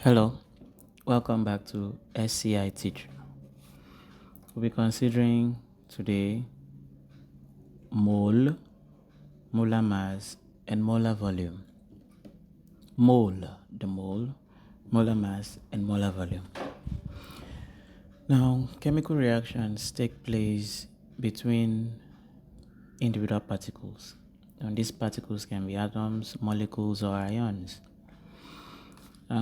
Hello, welcome back to SCI Teacher. We'll be considering today mole, molar mass, and molar volume. Mole, the mole, molar mass, and molar volume. Now, chemical reactions take place between individual particles, and these particles can be atoms, molecules, or ions.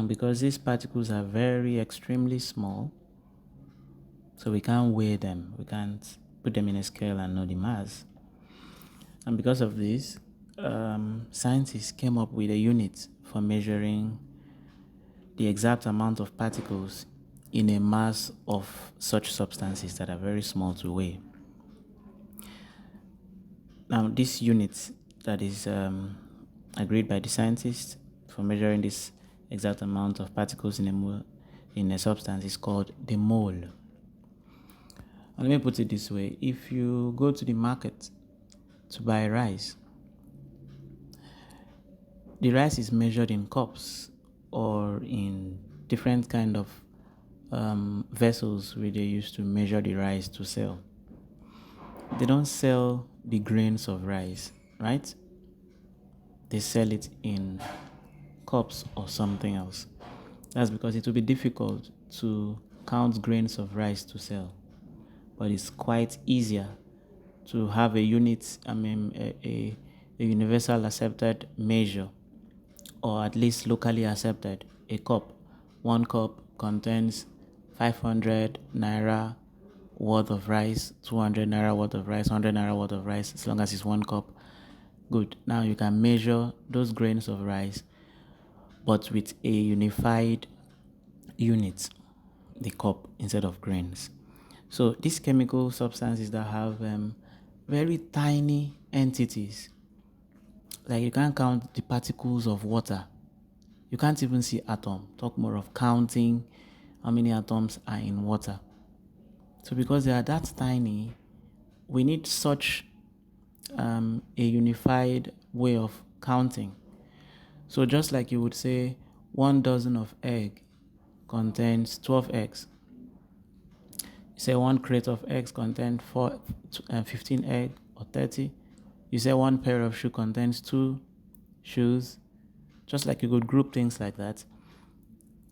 Because these particles are very extremely small, so we can't weigh them, we can't put them in a scale and know the mass. And because of this, scientists came up with a unit for measuring the exact amount of particles in a mass of such substances that are very small to weigh. Now, this unit that is agreed by the scientists for measuring this exact amount of particles in a substance is called the mole. Now, let me put it this way. If you go to the market to buy rice, the rice is measured in cups or in different kind of vessels where they used to measure the rice to sell. They don't sell the grains of rice, right? They sell it in cups or something else. That's because it will be difficult to count grains of rice to sell, but it's quite easier to have a unit, a universal accepted measure, or at least locally accepted, a cup. One cup contains 500 naira worth of rice, 200 naira worth of rice, 100 naira worth of rice, as long as it's one cup. Good. Now you can measure those grains of rice, but with a unified unit, the cup instead of grains. So these chemical substances that have very tiny entities, like you can't count the particles of water. You can't even see atom. Talk more of counting how many atoms are in water. So because they are that tiny, we need such a unified way of counting. So just like you would say 1 dozen of egg contains 12 eggs. You say 1 crate of eggs contains 15 eggs or 30. You say 1 pair of shoe contains 2 shoes. Just like you could group things like that.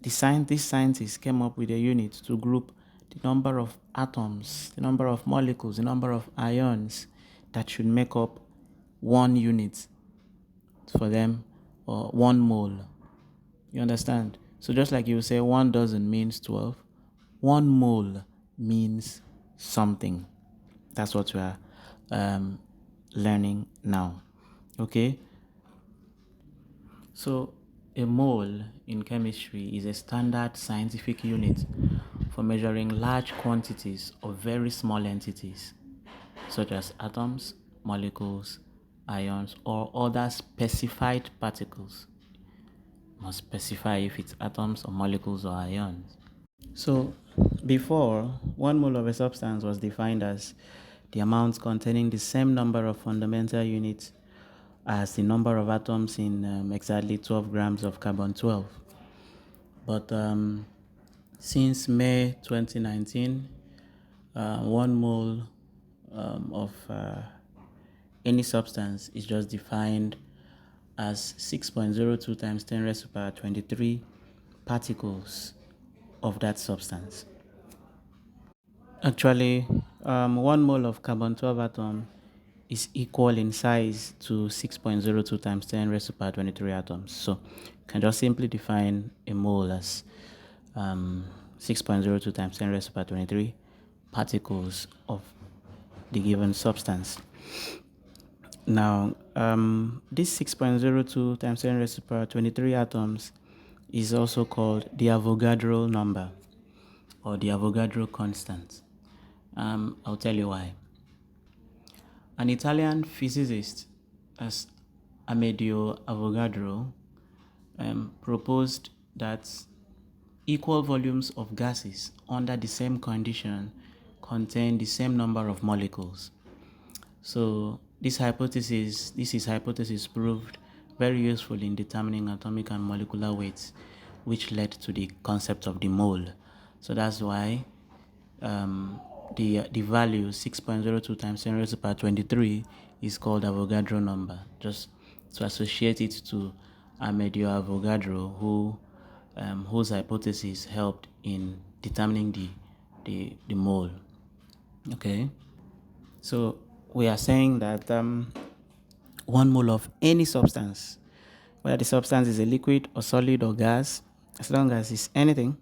These scientists came up with a unit to group the number of atoms, the number of molecules, the number of ions that should make up 1 unit for them, or 1 mole. You understand? So just like you say 1 dozen means 12, 1 mole means something. That's what we are learning now. Okay? So a mole in chemistry is a standard scientific unit for measuring large quantities of very small entities, such as atoms, molecules, ions, or other specified particles. Must specify if it's atoms or molecules or ions. So before, 1 mole of a substance was defined as the amount containing the same number of fundamental units as the number of atoms in exactly 12 grams of carbon-12. But since May 2019, 1 mole of any substance is just defined as 6.02 times 10 raised to the power 23 particles of that substance. Actually, 1 mole of carbon-12 atom is equal in size to 6.02 times 10 raised to the power 23 atoms. So you can just simply define a mole as 6.02 times 10 raised to the power 23 particles of the given substance. Now, this 6.02 times 10 raised to the power 23 atoms is also called the Avogadro number or the Avogadro constant. I'll tell you why. An Italian physicist, as Amedeo Avogadro, proposed that equal volumes of gases under the same condition contain the same number of molecules. So this hypothesis proved very useful in determining atomic and molecular weights which led to the concept of the mole. So that's why the value 6.02 times 10 raised to the power 23 is called Avogadro number, just to associate it to Amedio Avogadro, whose hypothesis helped in determining the mole. Okay, so we are saying that 1 mole of any substance, whether the substance is a liquid or solid or gas, as long as it's anything,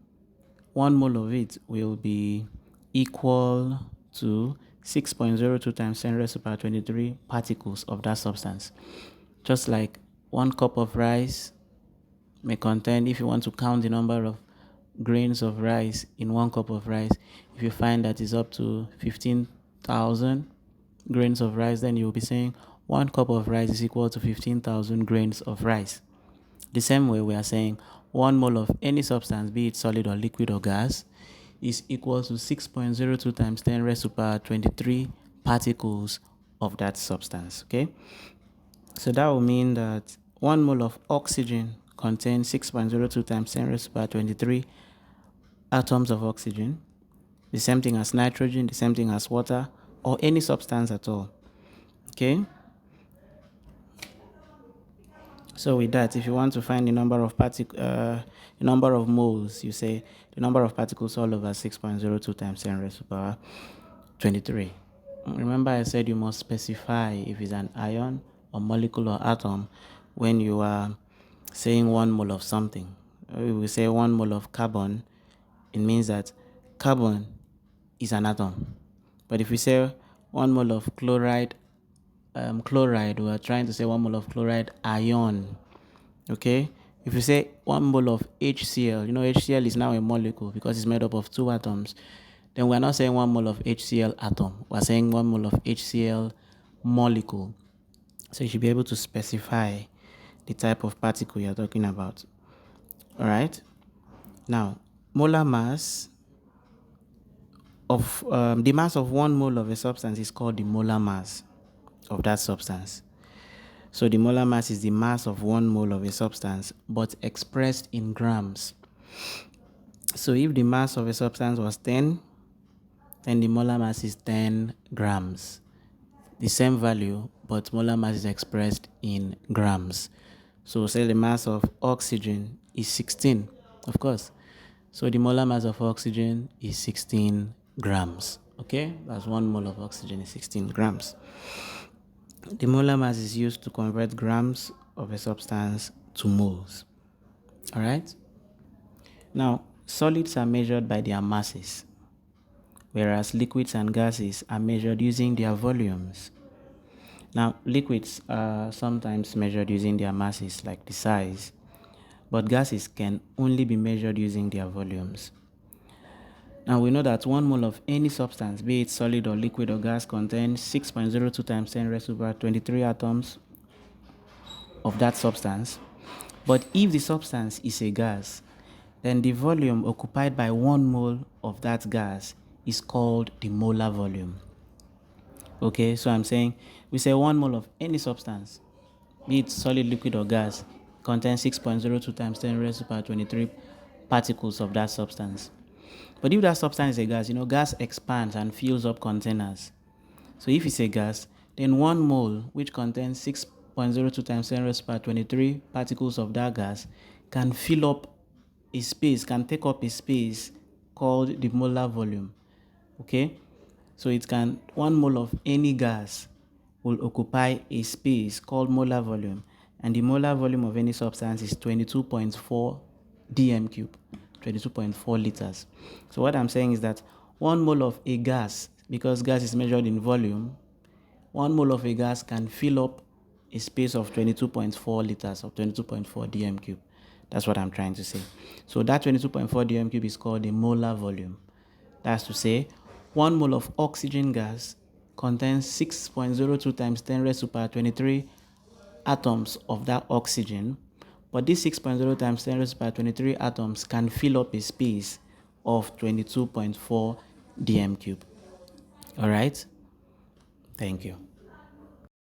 1 mole of it will be equal to 6.02 times 10 raised to the power 23 particles of that substance. Just like 1 cup of rice may contain, if you want to count the number of grains of rice in 1 cup of rice, if you find that it's up to 15,000 grains of rice, then you'll be saying 1 cup of rice is equal to 15,000 grains of rice. The same way, we are saying 1 mole of any substance, be it solid or liquid or gas, is equal to 6.02 times 10 raised to the power 23 particles of that substance. Okay, so that will mean that 1 mole of oxygen contains 6.02 times 10 raised to the power 23 atoms of oxygen. The same thing as nitrogen, the same thing as water, or any substance at all. Okay, so with that, if you want to find the number of moles, you say the number of particles all over 6.02 times 10 raised to the power 23. Remember, I said you must specify if it's an ion or molecule or atom when you are saying 1 mole of something. We will say 1 mole of carbon, it means that carbon is an atom. But if we say 1 mole of chloride, we are trying to say 1 mole of chloride ion. Okay, if you say 1 mole of HCl, HCl is now a molecule because it's made up of 2 atoms. Then we're not saying 1 mole of HCl atom, we're saying 1 mole of HCl molecule. So you should be able to specify the type of particle you're talking about. All right, now molar mass of the mass of 1 mole of a substance is called the molar mass of that substance. So the molar mass is the mass of 1 mole of a substance, but expressed in grams. So if the mass of a substance was 10, then the molar mass is 10 grams. The same value, but molar mass is expressed in grams. So say the mass of oxygen is 16, of course. So the molar mass of oxygen is 16 grams. Okay, that's 1 mole of oxygen is 16 grams. The molar mass is used to convert grams of a substance to moles. All right? Now, solids are measured by their masses, whereas liquids and gases are measured using their volumes. Now, liquids are sometimes measured using their masses, like the size, but gases can only be measured using their volumes. Now, we know that 1 mole of any substance, be it solid or liquid or gas, contains 6.02 times 10 raised to the power 23 atoms of that substance. But if the substance is a gas, then the volume occupied by 1 mole of that gas is called the molar volume. Okay, so I'm saying we say 1 mole of any substance, be it solid, liquid, or gas, contains 6.02 times 10 raised to the power 23 particles of that substance. But if that substance is a gas, gas expands and fills up containers. So if it's a gas, then 1 mole, which contains 6.02 times 10 raised to the power 23 particles of that gas, can fill up a space, can take up a space called the molar volume. Okay? So 1 mole of any gas will occupy a space called molar volume, and the molar volume of any substance is 22.4 dm cube, 22.4 liters. So what I'm saying is that 1 mole of a gas, because gas is measured in volume, 1 mole of a gas can fill up a space of 22.4 liters, or 22.4 dm cube. That's what I'm trying to say. So that 22.4 dm cube is called the molar volume. That's to say, 1 mole of oxygen gas contains 6.02 times 10 raised to the power 23 atoms of that oxygen, but this 6.0 times 10 raised to the power 23 atoms can fill up a space of 22.4 dm cube. All right? Thank you.